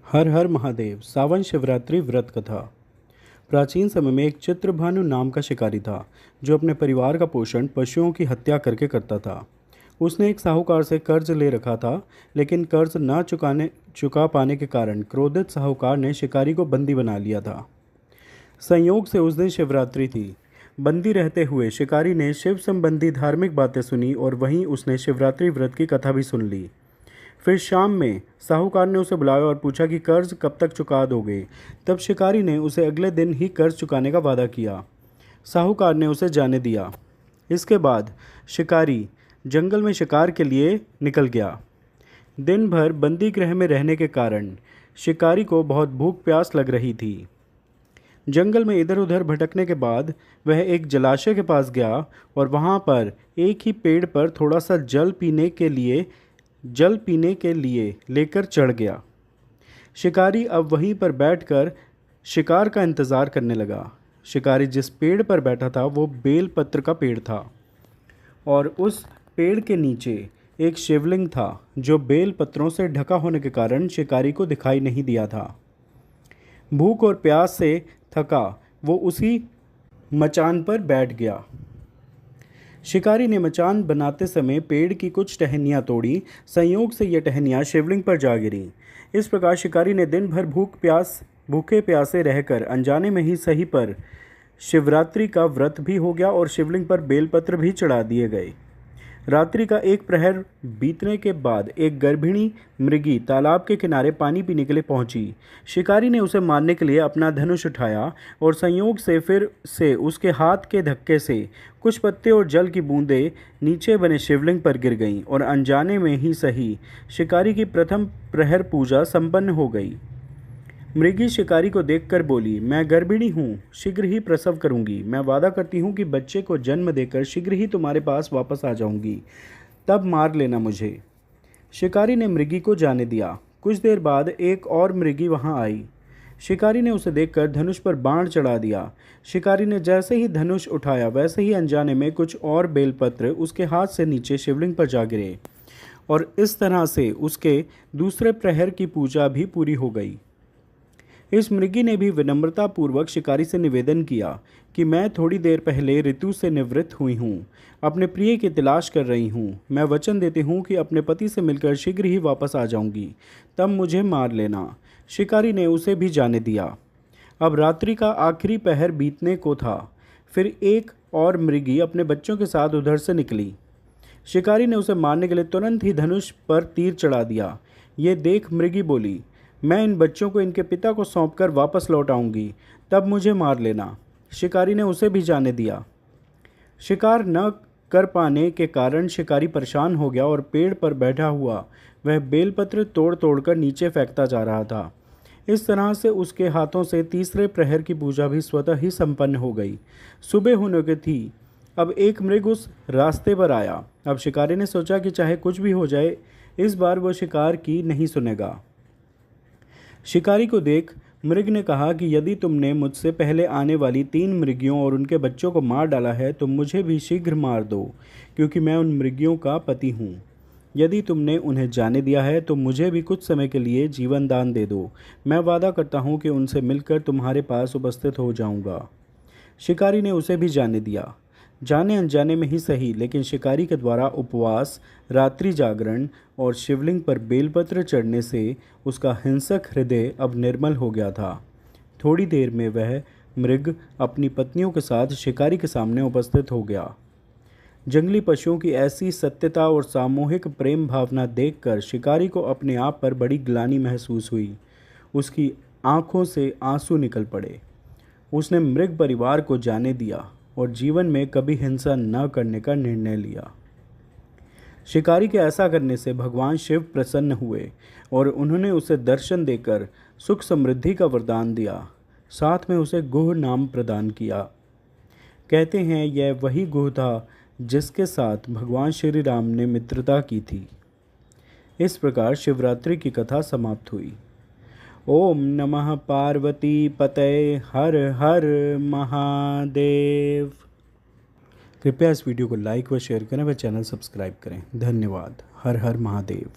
हर हर महादेव। सावन शिवरात्रि व्रत कथा। प्राचीन समय में एक चित्रभानु नाम का शिकारी था जो अपने परिवार का पोषण पशुओं की हत्या करके करता था। उसने एक साहूकार से कर्ज ले रखा था, लेकिन कर्ज न चुका पाने के कारण क्रोधित साहूकार ने शिकारी को बंदी बना लिया था। संयोग से उस दिन शिवरात्रि थी। बंदी रहते हुए शिकारी ने शिव संबंधी धार्मिक बातें सुनी और वहीं उसने शिवरात्रि व्रत की कथा भी सुन ली। फिर शाम में साहूकार ने उसे बुलाया और पूछा कि कर्ज कब तक चुका दोगे। तब शिकारी ने उसे अगले दिन ही कर्ज चुकाने का वादा किया। साहूकार ने उसे जाने दिया। इसके बाद शिकारी जंगल में शिकार के लिए निकल गया। दिन भर बंदी गृह में रहने के कारण शिकारी को बहुत भूख प्यास लग रही थी। जंगल में इधर उधर भटकने के बाद वह एक जलाशय के पास गया और वहाँ पर एक ही पेड़ पर थोड़ा सा जल पीने के लिए लेकर चढ़ गया। शिकारी अब वहीं पर बैठकर शिकार का इंतज़ार करने लगा। शिकारी जिस पेड़ पर बैठा था वो बेल पत्र का पेड़ था और उस पेड़ के नीचे एक शिवलिंग था जो बेल पत्रों से ढका होने के कारण शिकारी को दिखाई नहीं दिया था। भूख और प्यास से थका वो उसी मचान पर बैठ गया। शिकारी ने मचान बनाते समय पेड़ की कुछ टहनियाँ तोड़ी। संयोग से ये टहनियाँ शिवलिंग पर जा गिरी। इस प्रकार शिकारी ने दिन भर भूखे प्यासे रहकर अनजाने में ही सही पर शिवरात्रि का व्रत भी हो गया और शिवलिंग पर बेलपत्र भी चढ़ा दिए गए। रात्रि का एक प्रहर बीतने के बाद एक गर्भिणी मृगी तालाब के किनारे पानी पीने के लिए पहुंची। शिकारी ने उसे मारने के लिए अपना धनुष उठाया और संयोग से फिर से उसके हाथ के धक्के से कुछ पत्ते और जल की बूंदें नीचे बने शिवलिंग पर गिर गईं और अनजाने में ही सही शिकारी की प्रथम प्रहर पूजा संपन्न हो गई। मृगी शिकारी को देखकर बोली, मैं गर्भिणी हूँ, शीघ्र ही प्रसव करूँगी। मैं वादा करती हूँ कि बच्चे को जन्म देकर शीघ्र ही तुम्हारे पास वापस आ जाऊँगी, तब मार लेना मुझे। शिकारी ने मृगी को जाने दिया। कुछ देर बाद एक और मृगी वहाँ आई। शिकारी ने उसे देखकर धनुष पर बाण चढ़ा दिया। शिकारी ने जैसे ही धनुष उठाया वैसे ही अनजाने में कुछ और बेलपत्र उसके हाथ से नीचे शिवलिंग पर जा गिरे और इस तरह से उसके दूसरे प्रहर की पूजा भी पूरी हो गई। इस मृगी ने भी विनम्रतापूर्वक शिकारी से निवेदन किया कि मैं थोड़ी देर पहले ऋतु से निवृत्त हुई हूँ, अपने प्रिय की तलाश कर रही हूँ। मैं वचन देती हूँ कि अपने पति से मिलकर शीघ्र ही वापस आ जाऊँगी, तब मुझे मार लेना। शिकारी ने उसे भी जाने दिया। अब रात्रि का आखिरी पहर बीतने को था। फिर एक और मृगी अपने बच्चों के साथ उधर से निकली। शिकारी ने उसे मारने के लिए तुरंत ही धनुष पर तीर चढ़ा दिया। ये देख मृगी बोली, मैं इन बच्चों को इनके पिता को सौंपकर वापस लौट आऊँगी, तब मुझे मार लेना। शिकारी ने उसे भी जाने दिया। शिकार न कर पाने के कारण शिकारी परेशान हो गया और पेड़ पर बैठा हुआ वह बेलपत्र तोड़ तोड़ कर नीचे फेंकता जा रहा था। इस तरह से उसके हाथों से तीसरे प्रहर की पूजा भी स्वतः ही संपन्न हो गई। सुबह होने की थी। अब एक मृग उस रास्ते पर आया। अब शिकारी ने सोचा कि चाहे कुछ भी हो जाए, इस बार वो शिकार की नहीं सुनेगा। शिकारी को देख मृग ने कहा कि यदि तुमने मुझसे पहले आने वाली 3 मृगियों और उनके बच्चों को मार डाला है तो मुझे भी शीघ्र मार दो, क्योंकि मैं उन मृगियों का पति हूँ। यदि तुमने उन्हें जाने दिया है तो मुझे भी कुछ समय के लिए जीवन दान दे दो। मैं वादा करता हूँ कि उनसे मिलकर तुम्हारे पास उपस्थित हो जाऊँगा। शिकारी ने उसे भी जाने दिया। जाने अनजाने में ही सही, लेकिन शिकारी के द्वारा उपवास, रात्रि जागरण और शिवलिंग पर बेलपत्र चढ़ने से उसका हिंसक हृदय अब निर्मल हो गया था। थोड़ी देर में वह मृग अपनी पत्नियों के साथ शिकारी के सामने उपस्थित हो गया। जंगली पशुओं की ऐसी सत्यता और सामूहिक प्रेम भावना देखकर शिकारी को अपने आप पर बड़ी ग्लानि महसूस हुई। उसकी आंखों से आंसू निकल पड़े। उसने मृग परिवार को जाने दिया और जीवन में कभी हिंसा न करने का निर्णय लिया। शिकारी के ऐसा करने से भगवान शिव प्रसन्न हुए और उन्होंने उसे दर्शन देकर सुख समृद्धि का वरदान दिया। साथ में उसे गुह नाम प्रदान किया। कहते हैं यह वही गुह था जिसके साथ भगवान श्री राम ने मित्रता की थी। इस प्रकार शिवरात्रि की कथा समाप्त हुई। ओम नमः पार्वती पतये हर हर महादेव। कृपया इस वीडियो को लाइक व शेयर करें व चैनल सब्सक्राइब करें। धन्यवाद। हर हर महादेव।